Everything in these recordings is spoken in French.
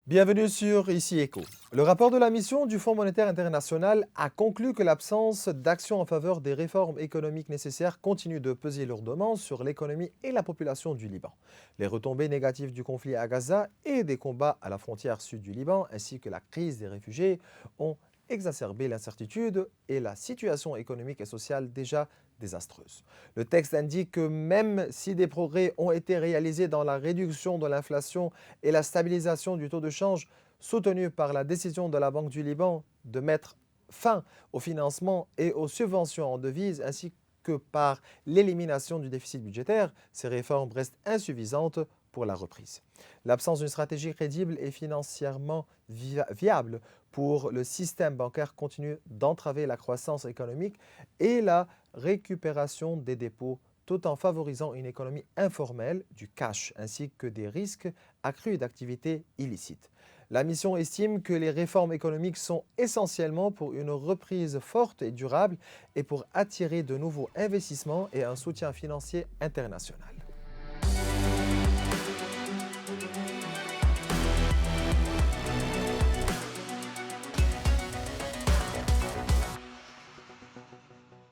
Bienvenue sur Ici Éco. Le rapport de la mission du Fonds monétaire international a conclu que l'absence d'action en faveur des réformes économiques nécessaires continue de peser lourdement sur l'économie et la population du Liban. Les retombées négatives du conflit à Gaza et des combats à la frontière sud du Liban, ainsi que la crise des réfugiés, ont exacerbé l'incertitude et la situation économique et sociale déjà désastreuse. Le texte indique que même si des progrès ont été réalisés dans la réduction de l'inflation et la stabilisation du taux de change soutenue par la décision de la Banque du Liban de mettre fin au financement et aux subventions en devises ainsi que par l'élimination du déficit budgétaire, ces réformes restent insuffisantes pour la reprise. L'absence d'une stratégie crédible et financièrement viable pour le système bancaire continue d'entraver la croissance économique et la récupération des dépôts tout en favorisant une économie informelle du cash ainsi que des risques accrus d'activités illicites. La mission estime que les réformes économiques sont essentiellement pour une reprise forte et durable et pour attirer de nouveaux investissements et un soutien financier international.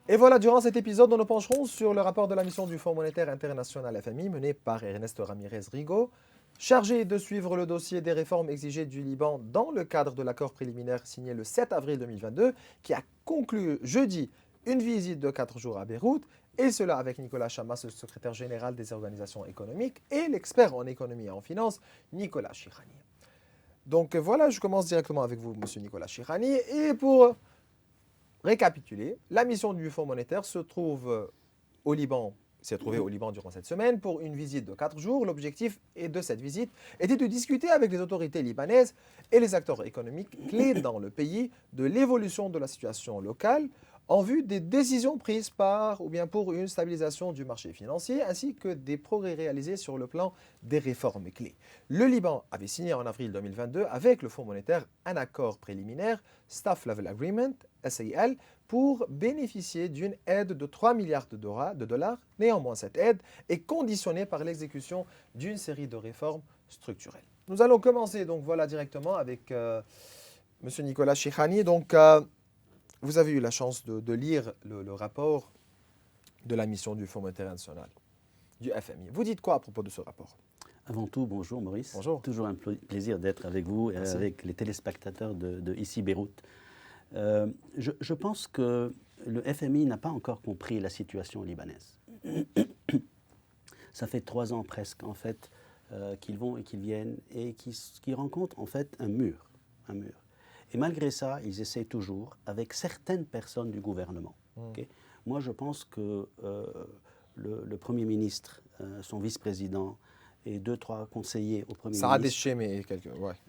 Et voilà, durant cet épisode, nous nous pencherons sur le rapport de la mission du Fonds monétaire international FMI mené par Ernesto Ramirez Rigo, chargé de suivre le dossier des réformes exigées du Liban dans le cadre de l'accord préliminaire signé le 7 avril 2022, qui a conclu jeudi une visite de 4 jours à Beyrouth, et cela avec Nicolas Chamas, le secrétaire général des organisations économiques, et l'expert en économie et en finance, Nicolas Chirani. Donc voilà, je commence directement avec vous, monsieur Nicolas Chirani, et pour récapituler, la mission du Fonds monétaire s'est trouvée au Liban durant cette semaine pour une visite de 4 jours. L'objectif de cette visite était de discuter avec les autorités libanaises et les acteurs économiques clés dans le pays de l'évolution de la situation locale en vue des décisions prises pour une stabilisation du marché financier ainsi que des progrès réalisés sur le plan des réformes clés. Le Liban avait signé en avril 2022 avec le Fonds monétaire un accord préliminaire, Staff Level Agreement, SAL, pour bénéficier d'une aide de 3 milliards de dollars. Néanmoins, cette aide est conditionnée par l'exécution d'une série de réformes structurelles. Nous allons commencer donc voilà directement avec M. Nicolas Chirani. Donc, vous avez eu la chance de lire le rapport de la mission du Fonds monétaire international, du FMI. Vous dites quoi à propos de ce rapport? Avant tout, bonjour Maurice. Bonjour. Toujours un plaisir d'être avec vous et avec les téléspectateurs de Ici Beyrouth. Je pense que le FMI n'a pas encore compris la situation libanaise. Ça fait 3 ans presque en fait qu'ils vont et qu'ils viennent et qu'ils rencontrent en fait un mur. Et malgré ça, ils essaient toujours avec certaines personnes du gouvernement. Okay? Moi, je pense que le Premier ministre, son vice-président et 2-3 conseillers au Premier Sarah ministre. Deschêmes et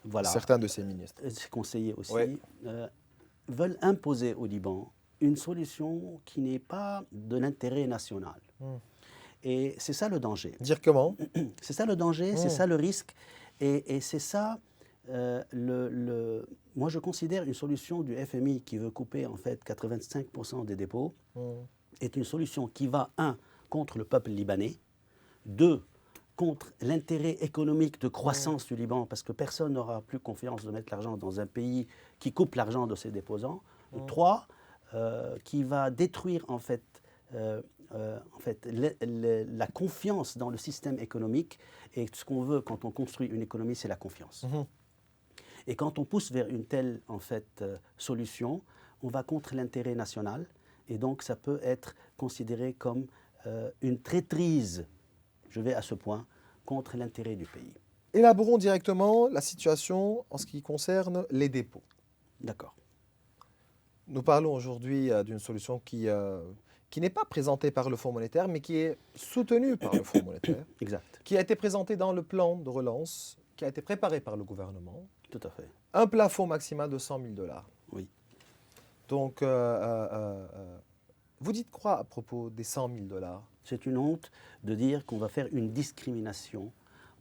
voilà, certains de ses ministres. Ses conseillers aussi. Ouais. Veulent imposer au Liban une solution qui n'est pas de l'intérêt national. Et c'est ça le danger. Dire comment? C'est ça le danger, c'est ça le risque. Et c'est ça, moi je considère une solution du FMI qui veut couper en fait 85% des dépôts est une solution qui va, 1, contre le peuple libanais, 2, contre l'intérêt économique de croissance du Liban, parce que personne n'aura plus confiance de mettre l'argent dans un pays qui coupe l'argent de ses déposants. 3, qui va détruire en fait la confiance dans le système économique. Et ce qu'on veut quand on construit une économie, c'est la confiance. Et quand on pousse vers une telle en fait, solution, on va contre l'intérêt national. Et donc ça peut être considéré comme une traîtrise, je vais à ce point, contre l'intérêt du pays. Élaborons directement la situation en ce qui concerne les dépôts. D'accord. Nous parlons aujourd'hui d'une solution qui n'est pas présentée par le Fonds monétaire, mais qui est soutenue par le Fonds monétaire. Exact. Qui a été présentée dans le plan de relance, qui a été préparé par le gouvernement. Tout à fait. Un plafond maximal de 100 000 dollars. Oui. Donc, vous dites quoi à propos des 100 000 dollars? C'est une honte de dire qu'on va faire une discrimination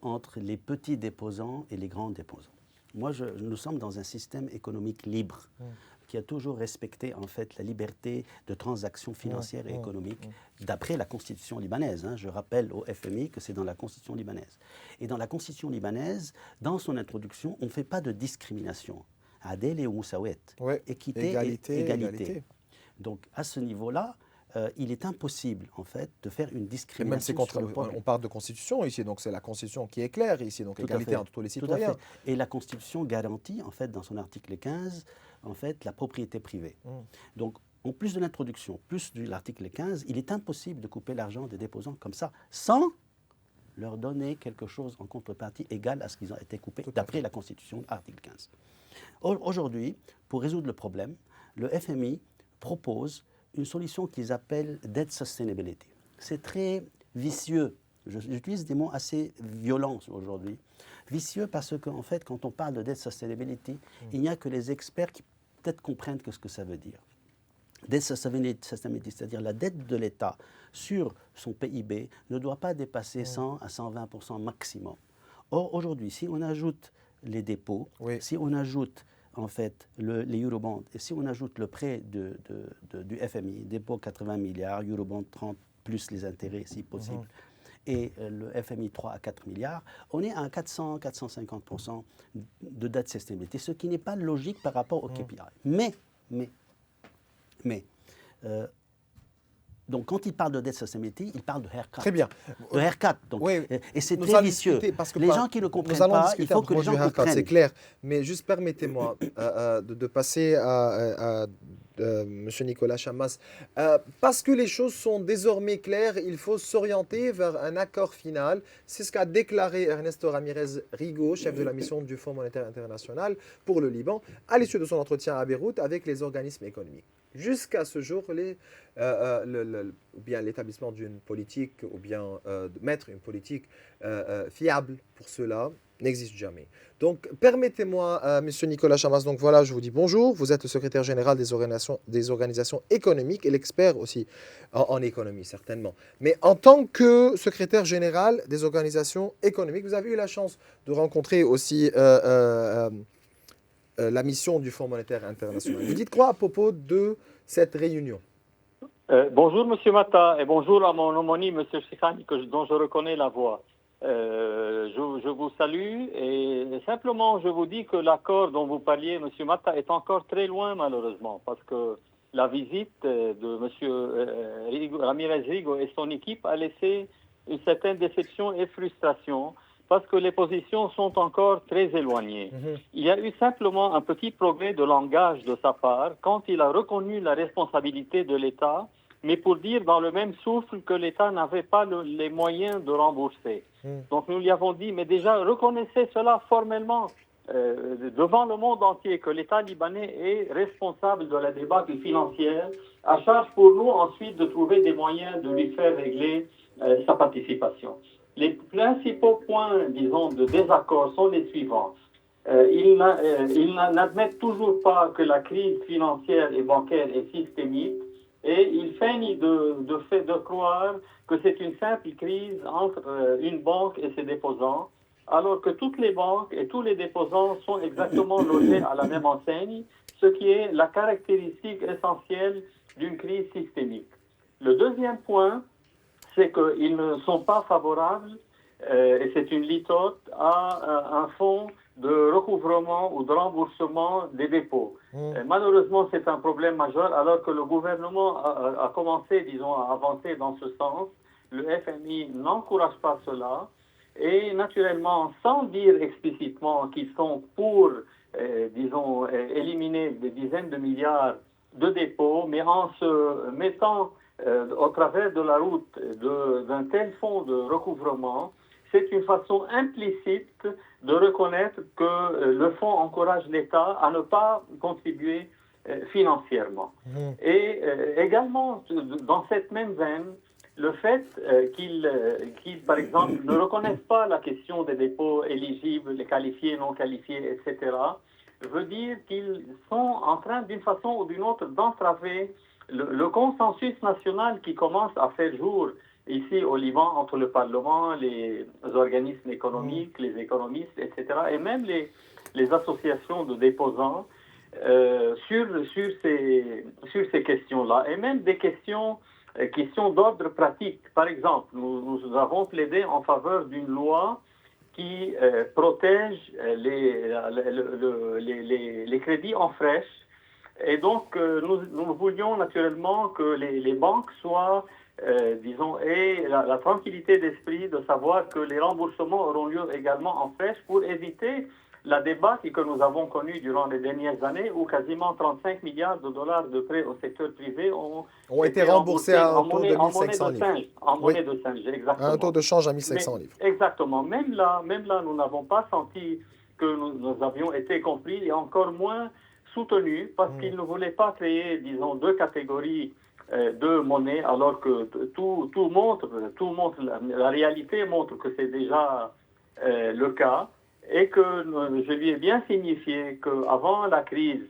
entre les petits déposants et les grands déposants. Moi, nous sommes dans un système économique libre qui a toujours respecté en fait la liberté de transactions financières et économiques d'après la constitution libanaise. Je rappelle au FMI que c'est dans la constitution libanaise. Et dans la constitution libanaise, dans son introduction, on ne fait pas de discrimination. Adel et Moussawet, équité et égalité. Donc à ce niveau-là, il est impossible, en fait, de faire une discrimination. Et même on parle de constitution ici, donc c'est la constitution qui est claire ici, donc égalité entre tous les citoyens. Et la constitution garantit, en fait, dans son article 15, en fait, la propriété privée. Donc, en plus de l'introduction, plus de l'article 15, il est impossible de couper l'argent des déposants comme ça, sans leur donner quelque chose en contrepartie égal à ce qu'ils ont été coupés, d'après la constitution, article 15. Aujourd'hui, pour résoudre le problème, le FMI propose une solution qu'ils appellent debt sustainability. C'est très vicieux. J'utilise des mots assez violents aujourd'hui. Vicieux parce qu'en fait, quand on parle de debt sustainability, il n'y a que les experts qui peut-être comprennent ce que ça veut dire. Debt sustainability, c'est-à-dire la dette de l'État sur son PIB ne doit pas dépasser 100 à 120% maximum. Or, aujourd'hui, si on ajoute les dépôts, si on ajoute en fait, les Eurobonds, et si on ajoute le prêt du FMI, dépôt 80 milliards, Eurobonds 30 plus les intérêts si possible, et le FMI 3 à 4 milliards, on est à 400-450% de dette sustainability, ce qui n'est pas logique par rapport au KPI. Mais donc, quand il parle de debt sustainability, il parle de haircut. Très bien. De haircut. Donc, et c'est très vicieux. Les gens qui ne comprennent pas, il faut que les gens comprennent. C'est clair. Mais juste permettez-moi de passer à M. Nicolas Chammas. Parce que les choses sont désormais claires, il faut s'orienter vers un accord final. C'est ce qu'a déclaré Ernesto Ramirez Rigo, chef de la mission du Fonds monétaire international pour le Liban, à l'issue de son entretien à Beyrouth avec les organismes économiques. Jusqu'à ce jour, ou bien l'établissement d'une politique, ou bien de mettre une politique fiable pour cela, n'existe jamais. Donc, permettez-moi, M. Nicolas Chammas, donc voilà, je vous dis bonjour. Vous êtes le secrétaire général des organisations économiques et l'expert aussi en économie, certainement. Mais en tant que secrétaire général des organisations économiques, vous avez eu la chance de rencontrer aussi la mission du Fonds monétaire international. Vous dites quoi à propos de cette réunion? Bonjour M. Mata et bonjour à mon homonyme M. Chikhani dont je reconnais la voix. Je vous salue et simplement je vous dis que l'accord dont vous parliez M. Mata est encore très loin malheureusement parce que la visite de M. Ramirez Rigo et son équipe a laissé une certaine déception et frustration parce que les positions sont encore très éloignées. Il y a eu simplement un petit progrès de langage de sa part quand il a reconnu la responsabilité de l'État, mais pour dire dans le même souffle que l'État n'avait pas les moyens de rembourser. Donc nous lui avons dit, mais déjà reconnaissez cela formellement devant le monde entier, que l'État libanais est responsable de la débâcle financière, à charge pour nous ensuite de trouver des moyens de lui faire régler sa participation. Les principaux points, disons, de désaccord sont les suivants. Ils n'admettent toujours pas que la crise financière et bancaire est systémique et ils feignent de croire que c'est une simple crise entre une banque et ses déposants, alors que toutes les banques et tous les déposants sont exactement logés à la même enseigne, ce qui est la caractéristique essentielle d'une crise systémique. Le deuxième point, c'est qu'ils ne sont pas favorables, et c'est une litote, à un fonds de recouvrement ou de remboursement des dépôts. Malheureusement, c'est un problème majeur, alors que le gouvernement a commencé, disons, à avancer dans ce sens. Le FMI n'encourage pas cela, et naturellement, sans dire explicitement qu'ils sont pour, disons, éliminer des dizaines de milliards de dépôts, mais en se mettant au travers de la route d'un tel fonds de recouvrement, c'est une façon implicite de reconnaître que le fonds encourage l'État à ne pas contribuer financièrement. Et également, dans cette même veine, le fait qu'ils, par exemple, ne reconnaissent pas la question des dépôts éligibles, les qualifiés, non qualifiés, etc., veut dire qu'ils sont en train, d'une façon ou d'une autre, d'entraver le consensus national qui commence à faire jour ici au Liban entre le Parlement, les organismes économiques, les économistes, etc., et même les associations de déposants, sur ces questions-là, et même des questions qui sont d'ordre pratique. Par exemple, nous avons plaidé en faveur d'une loi qui protège les crédits en fraîche. Et donc, nous voulions naturellement que les banques soient, disons, aient la tranquillité d'esprit de savoir que les remboursements auront lieu également en fraîche pour éviter la débâcle que nous avons connue durant les dernières années où quasiment 35 milliards de dollars de prêts au secteur privé ont été remboursés à un taux de 1500 livres. En monnaie de singe, exactement. Un taux de change à 1500 livres. Exactement. Même là, nous n'avons pas senti que nous avions été compris et encore moins soutenus parce qu'ils ne voulaient pas créer, disons, deux catégories de monnaie alors que tout montre, la réalité montre que c'est déjà le cas. Et que je lui ai bien signifié qu'avant la crise,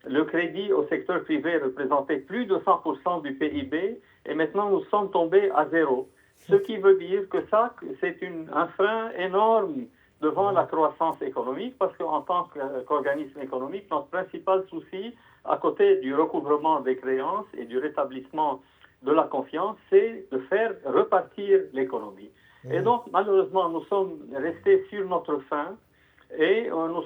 le crédit au secteur privé représentait plus de 100% du PIB et maintenant nous sommes tombés à zéro. Ce qui veut dire que ça, c'est un frein énorme devant la croissance économique parce qu'en tant qu'organisme économique, notre principal souci, à côté du recouvrement des créances et du rétablissement de la confiance, c'est de faire repartir l'économie. Et donc, malheureusement, nous sommes restés sur notre faim et nous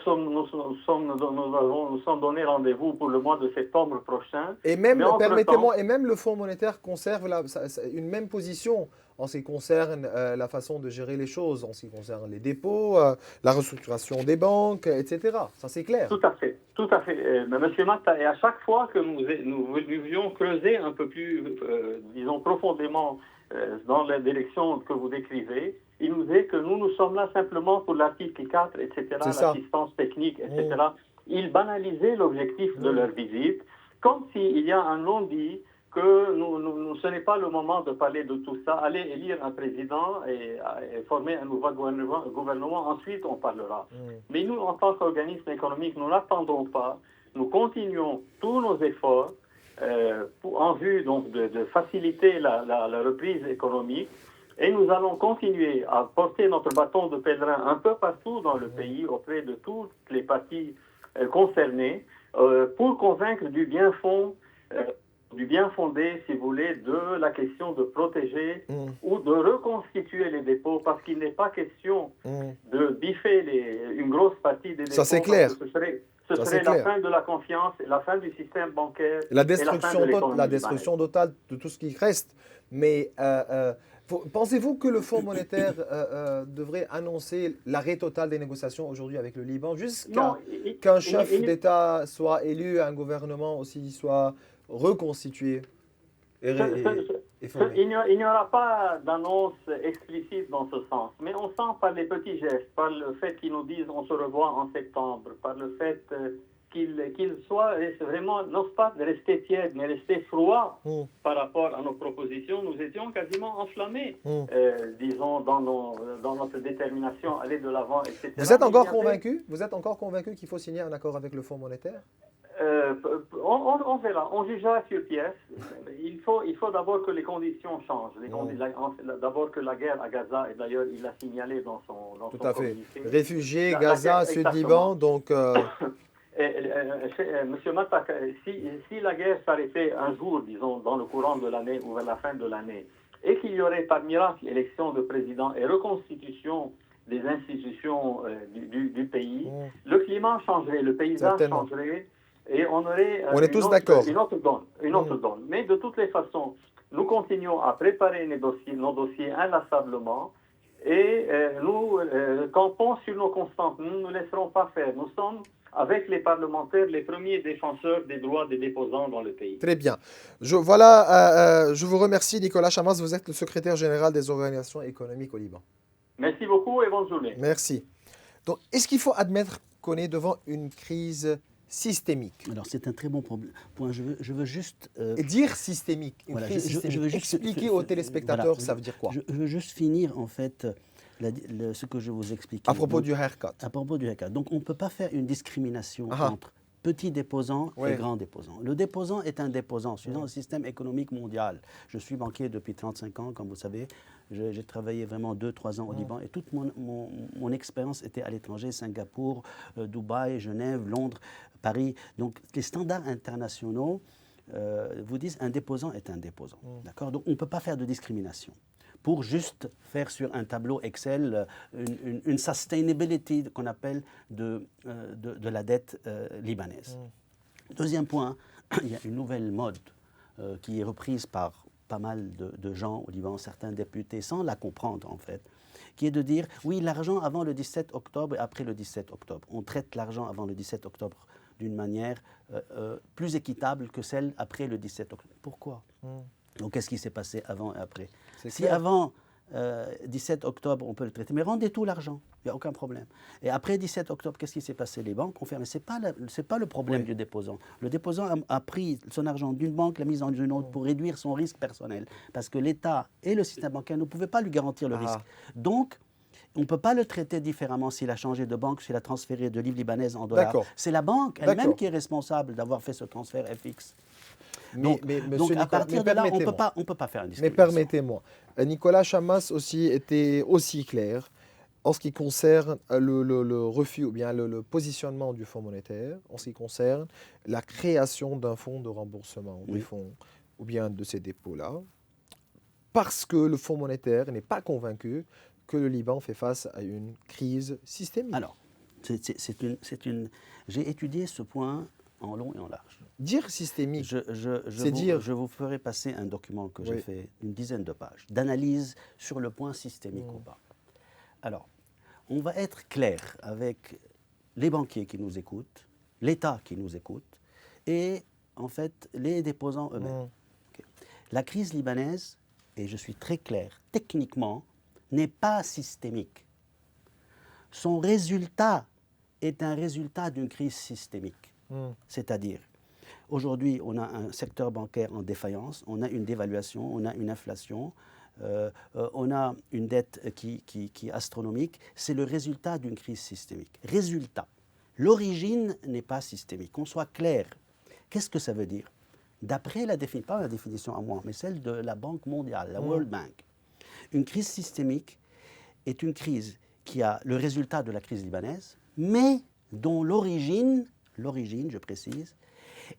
sommes donné rendez-vous pour le mois de septembre prochain. Et même, permettez-moi, et même le Fonds monétaire conserve une même position en ce qui concerne la façon de gérer les choses, en ce qui concerne les dépôts, la restructuration des banques, etc. Ça, c'est clair. Tout à fait. Monsieur Matta, et à chaque fois que nous voulions creuser un peu plus, disons, profondément dans la direction que vous décrivez, il nous dit que nous sommes là simplement pour l'article 4, etc., l'assistance technique, etc. Ils banalisaient l'objectif de leur visite, comme s'il y a un non-dit que ce n'est pas le moment de parler de tout ça. Allez élire un président et former un nouveau gouvernement, ensuite on parlera. Mais nous, en tant qu'organisme économique, nous n'attendons pas. Nous continuons tous nos efforts en vue donc, de faciliter la reprise économique. Et nous allons continuer à porter notre bâton de pèlerin un peu partout dans le pays, auprès de toutes les parties concernées, pour convaincre du bien fondé, si vous voulez, de la question de protéger ou de reconstituer les dépôts, parce qu'il n'est pas question de biffer une grosse partie des dépôts. Ça, c'est clair. Ce serait la fin de la confiance, la fin du système bancaire, la destruction totale de tout ce qui reste. Mais pensez-vous que le Fonds monétaire devrait annoncer l'arrêt total des négociations aujourd'hui avec le Liban jusqu'à qu'un chef d'État soit élu, un gouvernement aussi soit reconstitué et formé? Il n'y aura pas d'annonce explicite dans ce sens, mais on sent par les petits gestes, par le fait qu'ils nous disent on se revoit en septembre, par le fait qu'ils soient vraiment, non pas de rester tièdes, mais rester froids par rapport à nos propositions. Nous étions quasiment enflammés, disons, dans notre détermination à aller de l'avant, etc. Vous êtes encore convaincu qu'il faut signer un accord avec le Fonds monétaire? On verra, on jugera sur pièce. Il faut d'abord que les conditions changent. D'abord que la guerre à Gaza, et d'ailleurs il l'a signalé dans son Tout à fait. Réfugiés, Gaza, Sud-Liban, donc... Monsieur Matta, si la guerre s'arrêtait un jour, disons, dans le courant de l'année ou vers la fin de l'année, et qu'il y aurait par miracle élection de président et reconstitution des institutions du pays, le climat changerait, le paysage changerait, et on aurait une autre donne. Mais de toutes les façons, nous continuons à préparer nos dossiers inlassablement, et nous campons sur nos constantes. Nous ne nous laisserons pas faire. Nous sommes, avec les parlementaires, les premiers défenseurs des droits des déposants dans le pays. Très bien. Je vous remercie, Nicolas Chammas. Vous êtes le secrétaire général des organisations économiques au Liban. Merci beaucoup et bonne journée. Merci. Donc, est-ce qu'il faut admettre qu'on est devant une crise systémique? Alors, c'est un très bon point. Je veux juste... Et dire systémique, une crise systémique. Je veux juste expliquer aux téléspectateurs, ça veut dire quoi? Je veux juste finir, en fait, ce que je vous explique. À propos du haircut. À propos du haircut. Donc, on ne peut pas faire une discrimination entre petit déposant Oui. et grand déposant. Le déposant est un déposant, suivant le système économique mondial. Je suis banquier depuis 35 ans, comme vous savez. J'ai travaillé vraiment 2-3 ans au Liban et toute mon expérience était à l'étranger, Singapour, Dubaï, Genève, Londres, Paris. Donc les standards internationaux vous disent un déposant est un déposant. D'accord ? Donc on ne peut pas faire de discrimination pour juste faire sur un tableau Excel une sustainability qu'on appelle de la dette libanaise. Deuxième point, il y a une nouvelle mode qui est reprise par pas mal de gens au Liban, certains députés, sans la comprendre en fait, qui est de dire, oui, l'argent avant le 17 octobre et après le 17 octobre. On traite l'argent avant le 17 octobre d'une manière plus équitable que celle après le 17 octobre. Pourquoi ? Donc, qu'est-ce qui s'est passé avant et après ? Si clair. avant 17 octobre, on peut le traiter, mais rendez tout l'argent, il n'y a aucun problème. Et après 17 octobre, qu'est-ce qui s'est passé ? Les banques ont fermé. Ce n'est pas le problème du déposant. Le déposant a pris son argent d'une banque, l'a mis dans une autre pour réduire son risque personnel. Parce que l'État et le système bancaire ne pouvaient pas lui garantir le risque. Donc, on ne peut pas le traiter différemment s'il a changé de banque, s'il a transféré de livres libanaises en dollars. C'est la banque elle-même qui est responsable d'avoir fait ce transfert FX. Donc, à partir de là, on ne peut pas faire une discrimination. Mais permettez-moi, Nicolas Chamas aussi était aussi clair en ce qui concerne le refus ou bien le positionnement du Fonds monétaire, en ce qui concerne la création d'un fonds de remboursement des fonds ou bien de ces dépôts-là, parce que le Fonds monétaire n'est pas convaincu que le Liban fait face à une crise systémique. Alors, j'ai étudié ce point en long et en large. Dire systémique, je vous ferai passer un document que j'ai fait, une dizaine de pages, d'analyse sur le point systémique ou pas. Alors, on va être clair avec les banquiers qui nous écoutent, l'État qui nous écoute et, en fait, les déposants eux-mêmes. La crise libanaise, et je suis très clair, techniquement, n'est pas systémique. Son résultat est un résultat d'une crise systémique. C'est-à-dire, aujourd'hui, on a un secteur bancaire en défaillance, on a une dévaluation, on a une inflation, on a une dette qui est astronomique. C'est le résultat d'une crise systémique. Résultat, l'origine n'est pas systémique. Qu'on soit clair, qu'est-ce que ça veut dire ? D'après la définition, pas la définition à moi, mais celle de la Banque mondiale, la World Bank, une crise systémique est une crise qui a le résultat de la crise libanaise, mais dont l'origine, je précise,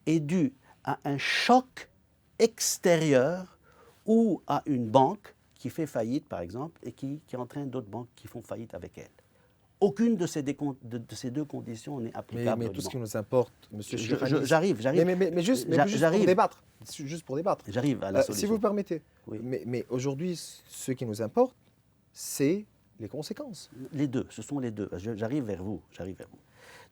est due à un choc extérieur ou à une banque qui fait faillite, par exemple, et qui entraîne d'autres banques qui font faillite avec elle. Aucune de ces deux conditions n'est applicable. Mais tout ce qui nous importe, M. Chirani... J'arrive. Mais juste pour débattre. Juste pour débattre. J'arrive à la solution. Si vous permettez. Oui. Mais aujourd'hui, ce qui nous importe, c'est les conséquences. Les deux, ce sont les deux. J'arrive vers vous.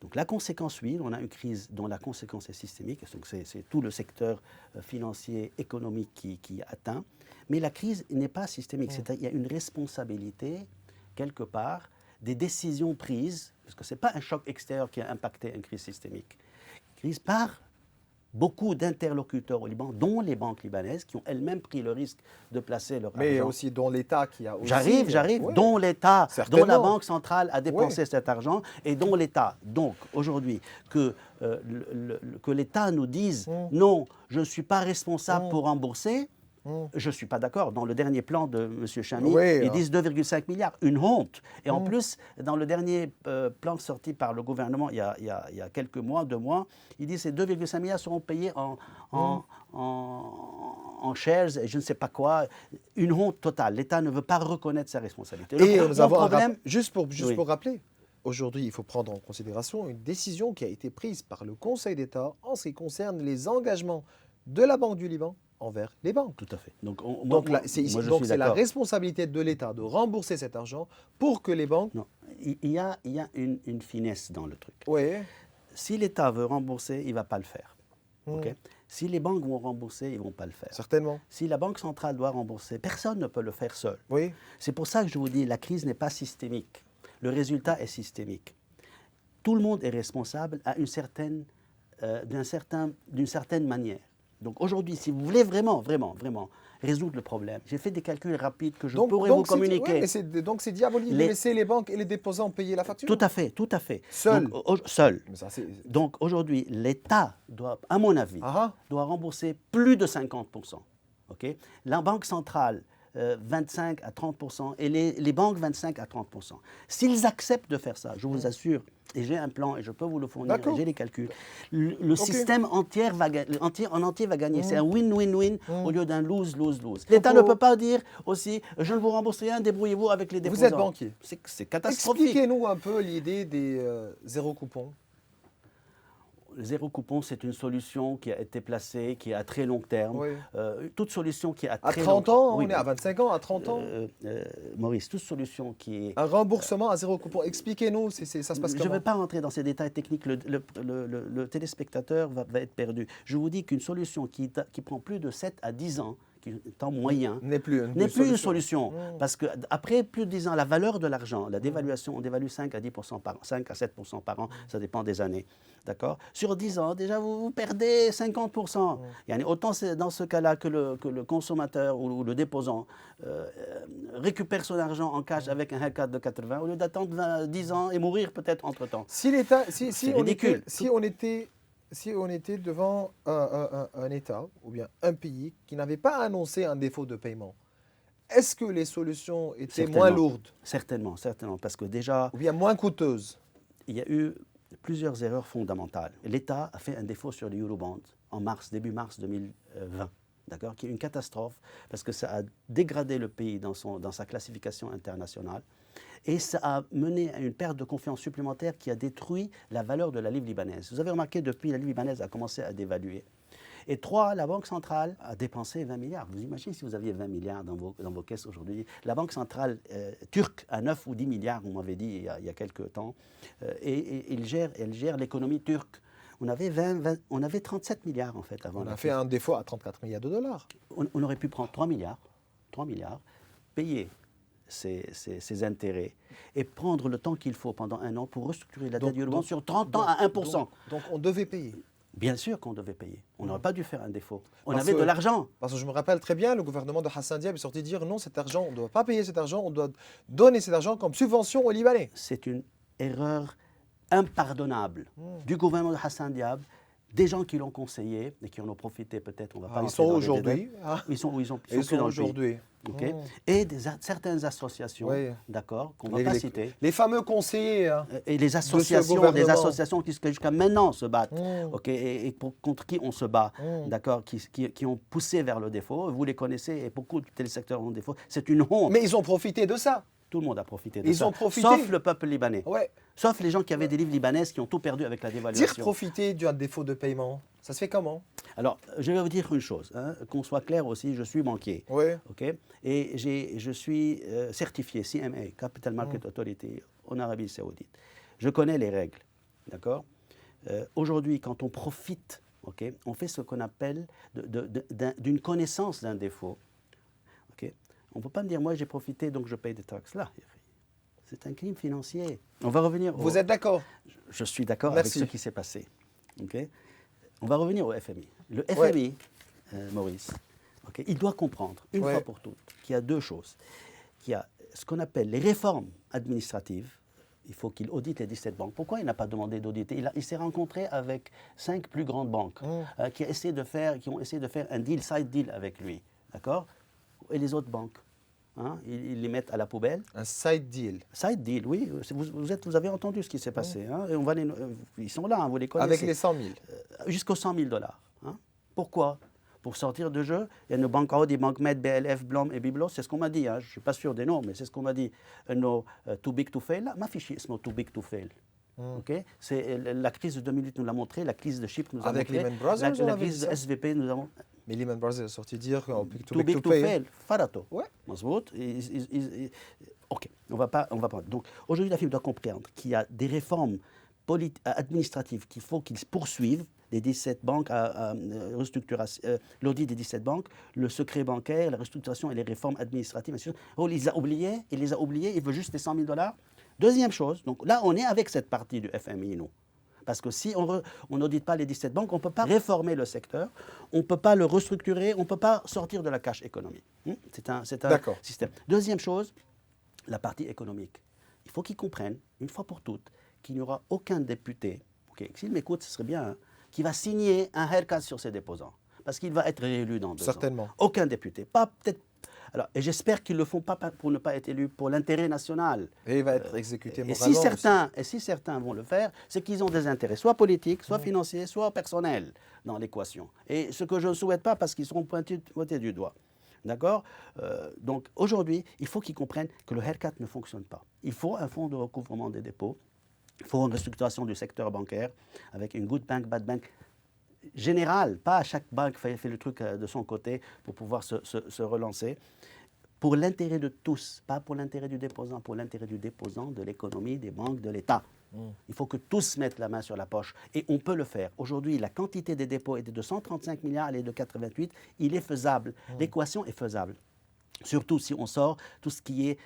Donc la conséquence, oui, on a une crise dont la conséquence est systémique, donc c'est tout le secteur financier, économique qui est atteint, mais la crise n'est pas systémique, il y a une responsabilité, quelque part, des décisions prises, parce que ce n'est pas un choc extérieur qui a impacté une crise systémique, crise par beaucoup d'interlocuteurs au Liban, dont les banques libanaises, qui ont elles-mêmes pris le risque de placer leur argent. Mais aussi dont l'État qui a aussi... J'arrive, oui. Dont l'État, dont la Banque centrale a dépensé cet argent, et dont l'État, donc aujourd'hui, que l'État nous dise non, je ne suis pas responsable pour rembourser, je ne suis pas d'accord. Dans le dernier plan de M. Chami, ils disent 2,5 milliards. Une honte. Et en plus, dans le dernier plan sorti par le gouvernement il y a quelques mois, 2 mois, ils disent que ces 2,5 milliards seront payés en shares et je ne sais pas quoi. Une honte totale. L'État ne veut pas reconnaître sa responsabilité. Et nous avons problème, juste pour rappeler, aujourd'hui, il faut prendre en considération une décision qui a été prise par le Conseil d'État en ce qui concerne les engagements de la Banque du Liban envers les banques. Tout à fait. Donc c'est la responsabilité de l'État de rembourser cet argent pour que les banques... Non, il y a une finesse dans le truc. Oui. Si l'État veut rembourser, il ne va pas le faire. Okay? Si les banques vont rembourser, ils ne vont pas le faire. Certainement. Si la Banque centrale doit rembourser, personne ne peut le faire seul. Oui. C'est pour ça que je vous dis, la crise n'est pas systémique. Le résultat est systémique. Tout le monde est responsable d'une certaine manière. Donc aujourd'hui, si vous voulez vraiment résoudre le problème, j'ai fait des calculs rapides que je pourrais vous c'est- communiquer. ouais, mais donc c'est diabolique de Les- laisser les banques et les déposants payer la facture. Tout à fait, tout à fait. Seul. Donc, seul. Mais ça, Donc aujourd'hui, l'État doit, à mon avis, Ah, doit rembourser plus de 50%. Ok. La Banque centrale, 25 à 30%, et les banques, 25 à 30%. S'ils acceptent de faire ça, je vous assure, et j'ai un plan, et je peux vous le fournir, et D'accord. j'ai les calculs, le système en entier va gagner. C'est un win-win-win au lieu d'un lose-lose-lose. L'État ne peut pas dire aussi, je ne vous rembourse rien, débrouillez-vous avec les déposants. Vous êtes banquier. C'est catastrophique. Expliquez-nous un peu l'idée des zéro coupon. Le zéro coupon, c'est une solution qui a été placée, qui est à très long terme. Oui. Toute solution qui est à À très 30 long ans, oui, on est à 25 ans, à 30 ans. Maurice, toute solution qui est... Un remboursement à zéro coupon. Expliquez-nous, ça se passe Je comment? ne vais pas rentrer dans ces détails techniques, le téléspectateur va être perdu. Je vous dis qu'une solution qui prend plus de 7 à 10 ans, qui est en moyen, N'est plus une solution. Parce qu'après plus de 10 ans, la valeur de l'argent, la dévaluation, on dévalue 5 à 10% par an, 5 à 7% par an, ça dépend des années. D'accord? Sur 10 ans, déjà, vous perdez 50%. Autant c'est dans ce cas-là que le consommateur ou le déposant récupère son argent en cash avec un haircut de 80 au lieu d'attendre 10 ans et mourir peut-être entre-temps. Si l'État, si C'est on ridicule. était, si on était devant un État ou bien un pays qui n'avait pas annoncé un défaut de paiement, est-ce que les solutions étaient moins lourdes Certainement, parce que déjà, ou bien moins coûteuses? il y a eu plusieurs erreurs fondamentales. L'État a fait un défaut sur les Eurobonds en début mars 2020, d'accord, qui est une catastrophe parce que ça a dégradé le pays dans sa classification internationale et ça a mené à une perte de confiance supplémentaire qui a détruit la valeur de la livre libanaise. Vous avez remarqué, depuis, la livre libanaise a commencé à dévaluer. Et 3, la Banque centrale a dépensé 20 milliards. Vous imaginez si vous aviez 20 milliards dans vos caisses aujourd'hui. La Banque centrale turque a 9 ou 10 milliards, on m'avait dit il y a quelques temps, et elle gère l'économie turque. On avait 37 milliards en fait avant. On a fait un défaut à 34 milliards de dollars. On aurait pu prendre 3 milliards, payer ses intérêts et prendre le temps qu'il faut pendant un an pour restructurer la dette du Eurobond sur 30 ans à 1%. Donc on devait payer. Bien sûr qu'on devait payer. On n'aurait pas dû faire un défaut. On Parce avait que- de l'argent. Parce que je me rappelle très bien, le gouvernement de Hassan Diab est sorti dire non, cet argent, on ne doit pas payer cet argent, on doit donner cet argent comme subvention aux Libanais. C'est une erreur impardonnable du gouvernement de Hassan Diab, des gens qui l'ont conseillé et qui en ont profité peut-être, on va pas Ils rentrer sont dans les aujourd'hui. détails. Ils sont Ils plus sont dans le pays. aujourd'hui. Ok. Et certaines associations, Oui. d'accord, qu'on ne va pas citer. Les fameux conseillers. Hein. Et les associations, gouvernement. qui jusqu'à maintenant se battent, Mmh. ok, et contre qui on se bat, Mmh. d'accord, qui ont poussé vers le défaut. Vous les connaissez et beaucoup de téléspectateurs ont le défaut. C'est une honte. Mais ils ont profité de ça. Tout le monde a profité de Ils ça. ont profité. Sauf le peuple libanais. Ouais. Sauf les gens qui avaient des livres libanaises qui ont tout perdu avec la dévaluation. Dire profiter d'un défaut de paiement, ça se fait comment? Alors, je vais vous dire une chose, hein, qu'on soit clair aussi, je suis banquier. Oui. Ok, et je suis certifié CMA, Capital Market Authority, en Arabie Saoudite. Je connais les règles, d'accord. Aujourd'hui, quand on profite, ok, on fait ce qu'on appelle d'une connaissance d'un défaut. Ok, on ne peut pas me dire, moi j'ai profité, donc je paye des taxes. Là, c'est un crime financier. On va revenir. Vous êtes d'accord? Je suis d'accord avec ce qui s'est passé. Ok, on va revenir au FMI. Le FMI, Maurice, okay, il doit comprendre, une fois pour toutes, qu'il y a deux choses. Qu'il y a ce qu'on appelle les réformes administratives. Il faut qu'il audite les 17 banques. Pourquoi il n'a pas demandé d'auditer? Il s'est rencontré avec 5 plus grandes banques qui ont essayé de faire un deal, side deal avec lui. D'accord? Et les autres banques, hein, ils les mettent à la poubelle. Un side deal. Side deal, oui. Vous avez entendu ce qui s'est passé. Hein, et ils sont là, hein, vous les connaissez. Avec les 100 000. Jusqu'aux 100 000 $. Hein. Pourquoi? Pour sortir de jeu, il y a nos banques des banques Med, BLF, Blom et Biblos, c'est ce qu'on m'a dit. Hein. Je ne suis pas sûr des noms, mais c'est ce qu'on m'a dit. No, too big to fail. Ma fiche, c'est too big to fail. Okay? C'est la crise de 2008 nous l'a montré, la crise de Chypre nous a montré. Avec Lehman Brothers, la crise de SVP nous a montré. Mais Lehman Brothers est sorti dire too big to fail. Farato. Ouais. Ok, on va pas. Donc aujourd'hui, la FIM doit comprendre qu'il y a des réformes administratives qu'il faut qu'ils poursuivent. Les 17 banques, l'audit des 17 banques, le secret bancaire, la restructuration et les réformes administratives. Oh, il les a oubliés, il veut juste les 100 000 $. Deuxième chose, donc là, on est avec cette partie du FMI, nous. Parce que si on n'audite pas les 17 banques, on ne peut pas réformer le secteur, on ne peut pas le restructurer, on ne peut pas sortir de la cash économie. C'est un système. Deuxième chose, la partie économique. Il faut qu'ils comprennent, une fois pour toutes, qu'il n'y aura aucun député, s'il m'écoute, ce serait bien, qui va signer un haircut sur ses déposants. Parce qu'il va être réélu dans 2 ans. Certainement. Aucun député. Pas peut-être. Alors, et j'espère qu'ils ne le font pas pour ne pas être élus, pour l'intérêt national. Et il va être exécuté moralement. Et si certains vont le faire, c'est qu'ils ont des intérêts, soit politiques, soit financiers, soit personnels dans l'équation. Et ce que je ne souhaite pas, parce qu'ils seront pointés du doigt. D'accord? Donc aujourd'hui, il faut qu'ils comprennent que le haircut ne fonctionne pas. Il faut un fonds de recouvrement des dépôts. Il faut une restructuration du secteur bancaire avec une good bank, bad bank générale. Pas à chaque banque fait le truc de son côté pour pouvoir se relancer. Pour l'intérêt de tous, pas pour l'intérêt du déposant, pour l'intérêt du déposant, de l'économie, des banques, de l'État. Il faut que tous mettent la main sur la poche. Et on peut le faire. Aujourd'hui, la quantité des dépôts était de 135 milliards, elle est de 88. Il est faisable. L'équation est faisable. Surtout si on sort tout ce qui est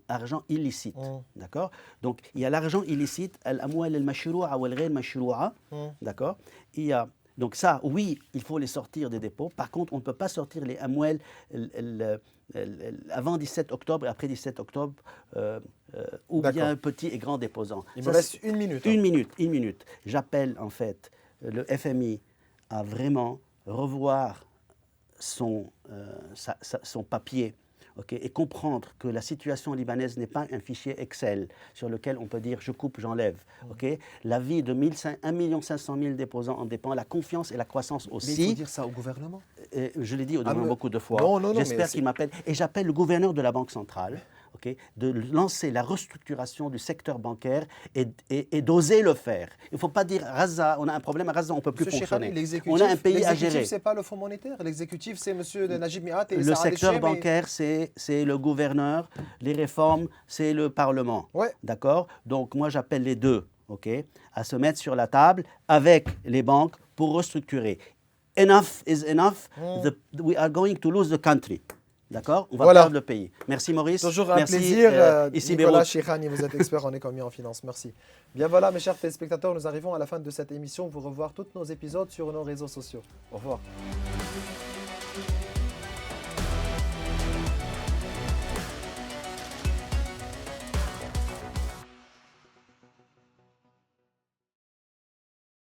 argent illicite. D'accord? Donc, il y a l'argent illicite, al-amwal al-mashrou'a ou al-ghayr mashrou'a. D'accord? Il y a donc ça, oui, il faut les sortir des dépôts. Par contre, on ne peut pas sortir les amwal avant 17 octobre et après 17 octobre, ou bien petit et grand déposant. Il me reste 1 minute. Une minute. J'appelle en fait le FMI à vraiment revoir son papier, et comprendre que la situation libanaise n'est pas un fichier Excel sur lequel on peut dire je coupe, j'enlève. La vie de 1 500 000 déposants en dépend, la confiance et la croissance aussi. Mais il faut dire ça au gouvernement. Je l'ai dit au gouvernement beaucoup de fois. Non, j'espère qu'il m'appelle. Et j'appelle le gouverneur de la Banque centrale. De lancer la restructuration du secteur bancaire et d'oser le faire. Il ne faut pas dire Raza, on a un problème à Raza, on ne peut plus fonctionner. On a un pays à gérer. L'exécutif, ce n'est pas le Fonds monétaire. L'exécutif, c'est M. Najib Miat et le Sarah secteur Deschem bancaire, c'est le gouverneur. Les réformes, c'est le Parlement. Ouais. D'accord? Donc, moi, j'appelle les deux à se mettre sur la table avec les banques pour restructurer. Enough is enough. We are going to lose the country. D'accord? On va perdre le pays. Merci Maurice. Toujours un Merci, plaisir. Ici Nicolas Cheikhani, vous êtes expert en économie et en finance. Merci. Bien voilà, mes chers téléspectateurs, nous arrivons à la fin de cette émission. Vous revoir tous nos épisodes sur nos réseaux sociaux. Au revoir.